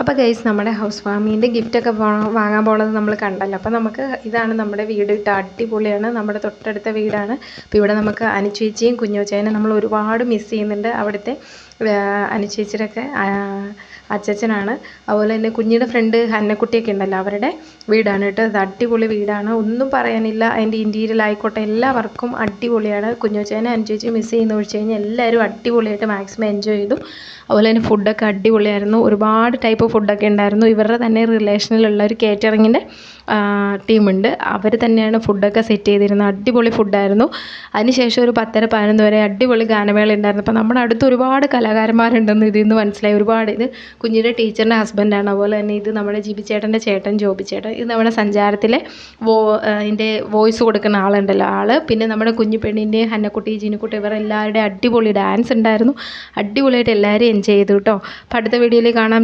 അപ്പോൾ ഗൈസ് നമ്മുടെ ഹൗസ് വാമിൻ്റെ ഗിഫ്റ്റൊക്കെ വാങ്ങാൻ പോണത് നമ്മൾ കണ്ടല്ലോ. അപ്പോൾ നമുക്ക് ഇതാണ് നമ്മുടെ വീട് കേട്ടോ. അടിപൊളിയാണ്. നമ്മുടെ തൊട്ടടുത്ത വീടാണ്. അപ്പോൾ ഇവിടെ നമുക്ക് അനുചേച്ചിയും കുഞ്ഞുചേനും നമ്മൾ ഒരുപാട് മിസ് ചെയ്യുന്നുണ്ട്. അവിടുത്തെ അനുചേച്ചിയുടെയൊക്കെ അച്ചച്ചനാണ്. അതുപോലെ തന്നെ കുഞ്ഞിയുടെ ഫ്രണ്ട് ഹന്നക്കുട്ടിയൊക്കെ ഉണ്ടല്ലോ, അവരുടെ വീടാണ് കേട്ടോ. അത് അടിപൊളി വീടാണ്, ഒന്നും പറയാനില്ല. അതിൻ്റെ ഇൻറ്റീരിയൽ ആയിക്കോട്ടെ എല്ലാ വർക്കും അടിപൊളിയാണ്. കുഞ്ഞുചേനെ അനുചേച്ചി മിസ് ചെയ്യുന്ന ഒഴിച്ച് കഴിഞ്ഞാൽ എല്ലാവരും അടിപൊളിയായിട്ട് മാക്സിമം എൻജോയ് ചെയ്തു. അതുപോലെ തന്നെ ഫുഡൊക്കെ അടിപൊളിയായിരുന്നു. ഒരുപാട് ടൈപ്പ് ഫുഡൊക്കെ ഉണ്ടായിരുന്നു. ഇവരുടെ തന്നെ റിലേഷനിലുള്ള ഒരു കേറ്ററിങ്ങിൻ്റെ ടീമുണ്ട്. അവർ തന്നെയാണ് ഫുഡൊക്കെ സെറ്റ് ചെയ്തിരുന്നത്. അടിപൊളി ഫുഡായിരുന്നു. അതിനുശേഷം ഒരു 10-11 വരെ അടിപൊളി ഗാനമേള ഉണ്ടായിരുന്നു. അപ്പോൾ നമ്മുടെ അടുത്ത് ഒരുപാട് കലാകാരന്മാരുണ്ടെന്ന് ഇതിൽ നിന്ന് മനസ്സിലായി. ഒരുപാട് ഇത് കുഞ്ഞിൻ്റെ ടീച്ചറിൻ്റെ ഹസ്ബൻഡാണ്. അതുപോലെ തന്നെ ഇത് നമ്മുടെ ജിബിച്ചേട്ടൻ്റെ ചേട്ടൻ ജോബിച്ചേട്ടൻ. ഇത് നമ്മുടെ സഞ്ചാരത്തിലെ ഇതിൻ്റെ വോയിസ് കൊടുക്കുന്ന ആളുണ്ടല്ലോ, ആള്. പിന്നെ നമ്മുടെ കുഞ്ഞു പെണ്ണിൻ്റെയും ഹന്നക്കുട്ടി ജീനുക്കുട്ടി ഇവരെല്ലാവരുടെയും അടിപൊളി ഡാൻസ് ഉണ്ടായിരുന്നു. അടിപൊളിയായിട്ട് എല്ലാവരും എൻജോയ് ചെയ്തു കേട്ടോ. അപ്പോൾ അടുത്ത വീഡിയോയിൽ കാണാം.